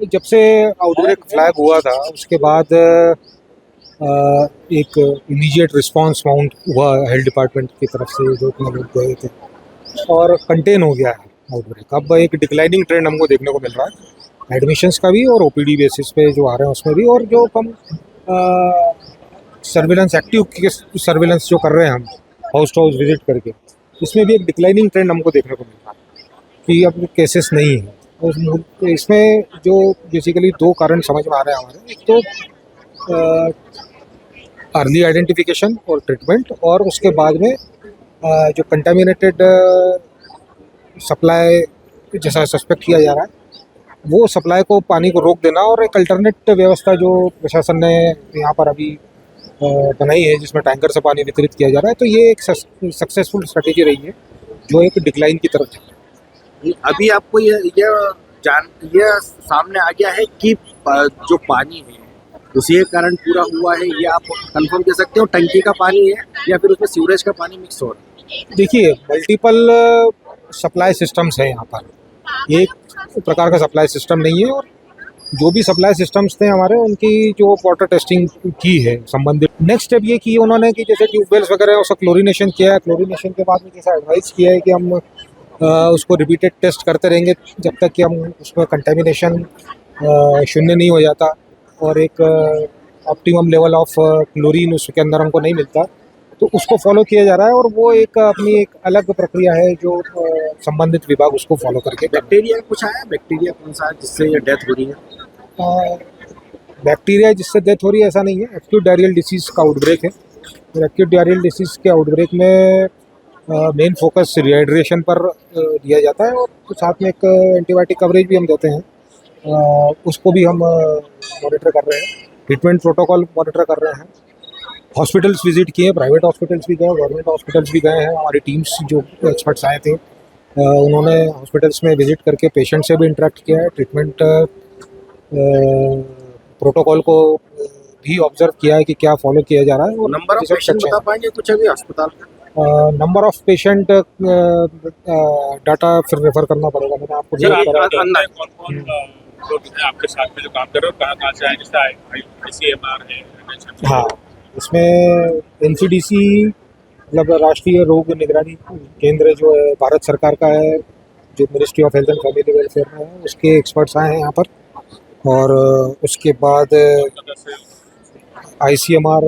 जब से outbreak flag हुआ था उसके बाद एक इमीडिएट रिस्पांस माउंट हुआ हेल्थ डिपार्टमेंट की तरफ से, जो इतने लोग गए थे और कंटेन हो गया है आउटब्रेक। अब एक डिक्लाइनिंग ट्रेंड हमको देखने को मिल रहा है एडमिशन्स का भी और ओपीडी बेसिस पे जो आ रहे हैं उसमें भी, और जो कम सर्विलेंस एक्टिव सर्विलेंस जो कर रहे हैं हम हाउस टू हाउस विजिट करके, इसमें भी एक डिक्लाइनिंग ट्रेंड हमको देखने को मिल रहा है कि अब केसेस नहीं है। और इसमें जो बेसिकली दो कारण समझ में आ रहे हैं हमारे, एक तो अर्ली आइडेंटिफिकेशन और ट्रीटमेंट, और उसके बाद में जो कंटामिनेटेड सप्लाई जैसा सस्पेक्ट किया जा रहा है वो सप्लाई को, पानी को रोक देना, और एक अल्टरनेट व्यवस्था जो प्रशासन ने यहाँ पर अभी बनाई है जिसमें टैंकर से पानी वितरित किया जा रहा है, तो ये एक सक्सेसफुल स्ट्रेटेजी रही है जो एक डिक्लाइन की तरफ जा रही है। अभी आपको ये सामने आ गया है कि जो पानी है उसी के कारण पूरा हुआ है, ये आप कंफर्म कर सकते हो? टंकी का पानी है या फिर उसमें सीवरेज का पानी मिक्स हो रहा है? देखिए, मल्टीपल सप्लाई सिस्टम्स हैं यहाँ पर, एक प्रकार का सप्लाई सिस्टम नहीं है। और जो भी सप्लाई सिस्टम्स थे हमारे, उनकी जो वाटर टेस्टिंग की है संबंधित, नेक्स्ट स्टेप ये की उन्होंने कि जैसे ट्यूबवेल्स वगैरह उसका क्लोरिनेशन किया है। क्लोरिनेशन के बाद में कैसा एडवाइस किया है कि हम उसको रिपीटेड टेस्ट करते रहेंगे जब तक कि हम उसमें कंटेमिनेशन शून्य नहीं हो जाता और एक ऑप्टिमम लेवल ऑफ क्लोरीन उसके अंदर हमको नहीं मिलता, तो उसको फॉलो किया जा रहा है। और वो एक अपनी एक अलग प्रक्रिया है जो संबंधित विभाग उसको फॉलो करके। बैक्टीरिया कुछ आया? बैक्टीरिया कौन सा जिससे ये डेथ हो रही है? बैक्टीरिया जिससे डेथ हो रही है ऐसा नहीं है, एक्यूट डायरियल डिसीज़ का आउटब्रेक है। और एक्यूट डायरियल डिसीज़ के आउटब्रेक में मेन फोकस रिहाइड्रेशन पर दिया जाता है, और साथ में एक एंटीबायोटिक कवरेज भी हम देते हैं, उसको भी हम मॉनिटर कर रहे हैं। ट्रीटमेंट प्रोटोकॉल मॉनिटर कर रहे हैं। हॉस्पिटल्स विजिट किए, प्राइवेट हॉस्पिटल्स भी गए, गवर्नमेंट हॉस्पिटल्स भी गए हैं। हमारी टीम्स जो एक्सपर्ट्स आए थे उन्होंने हॉस्पिटल्स में विजिट करके पेशेंट से भी इंटरेक्ट किया है। ट्रीटमेंट प्रोटोकॉल को भी ऑब्जर्व किया है कि क्या फॉलो किया जा रहा है। और नंबर ऑफ पेशेंट बता पाएंगे कुछ अभी अस्पताल में? नंबर ऑफ पेशेंट डाटा फिर रेफर करना पड़ेगा। मैंने आपको आपके साथ में जो काम कर रहे हो कहाँ से आए? जैसे ICMR है? हाँ, इसमें NCDC मतलब राष्ट्रीय रोग निगरानी केंद्र जो है भारत सरकार का है, जो ministry of health and family welfare में है, उसके एक्सपर्ट्स आए हैं यहाँ पर। और उसके बाद ICMR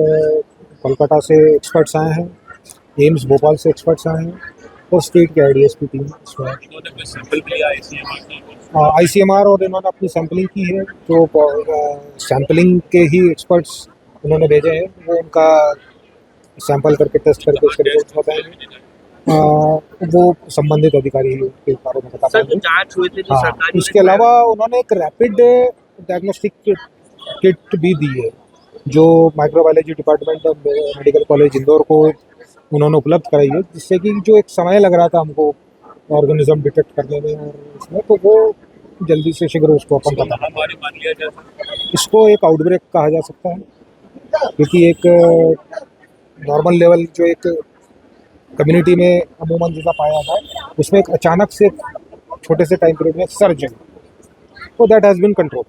कोलकाता से एक्सपर्ट्स आए हैं, एम्स भोपाल से एक्सपर्ट्स आए हैं, और स्टेट के IDS की टीम इसमें ICMR, और इन्होंने अपनी सैम्पलिंग की है। जो सैम्पलिंग के ही एक्सपर्ट्स उन्होंने भेजे हैं, वो उनका सैंपल करके टेस्ट करके उसके रिजल्ट बताएंगे। वो संबंधित अधिकारी के बारे में बता पाएंगे। जांच हुई थी जो सरकारी। इसके अलावा उन्होंने एक रैपिड डायग्नोस्टिक किट भी दी है जो microbiology department of medical college Indore को उन्होंने उपलब्ध कराई है, जिससे कि जो एक समय लग रहा था हमको ऑर्गेनिज्म डिटेक्ट करने में और इसमें, तो वो जल्दी से शीघ्र उसको अपन पता, इसको एक आउटब्रेक कहा जा सकता है। क्योंकि एक नॉर्मल लेवल जो एक कम्युनिटी में अमूमन जैसा पाया जाता है, उसमें एक अचानक से छोटे से टाइम पीरियड में सर्ज है, तो दैट हैज़ बीन कंट्रोल।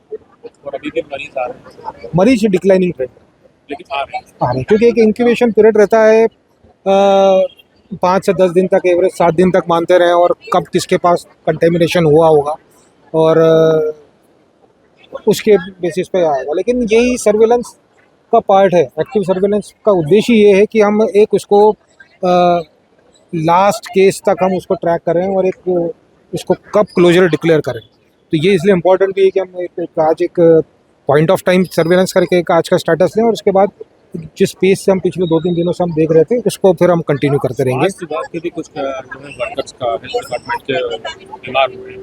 और अभी भी मरीज आ रहे हैं? मरीज डिक्लाइनिंग ट्रेंड लेकिन आ रहे हैं, क्योंकि एक इंक्यूबेशन पीरियड रहता है 5 से 10 दिन तक, एवरेज 7 दिन तक मानते रहे, और कब किसके पास कंटेमिनेशन हुआ होगा और उसके बेसिस पे आएगा। लेकिन यही सर्विलेंस का पार्ट है। एक्टिव सर्विलेंस का उद्देश्य ये है कि हम एक उसको लास्ट केस तक हम उसको ट्रैक करें और एक उसको कब क्लोजर डिक्लेयर करें। तो ये इसलिए इम्पोर्टेंट भी है कि हम आज एक पॉइंट ऑफ टाइम सर्विलेंस करके एक आज का स्टेटस लें, और उसके बाद जिस पेस से हम पिछले 2-3 दिनों से हम देख रहे थे उसको फिर हम कंटिन्यू करते रहेंगे। विभाग के भी कुछ वर्कर्स का हेल्थ डिपार्टमेंट के बीमार हुए हैं,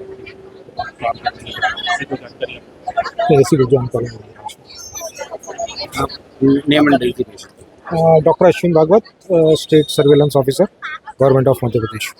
ऐसी कुछ जानकारी नहीं। Doctor Ashwin Bhagwat, state surveillance officer, government of Madhya Pradesh.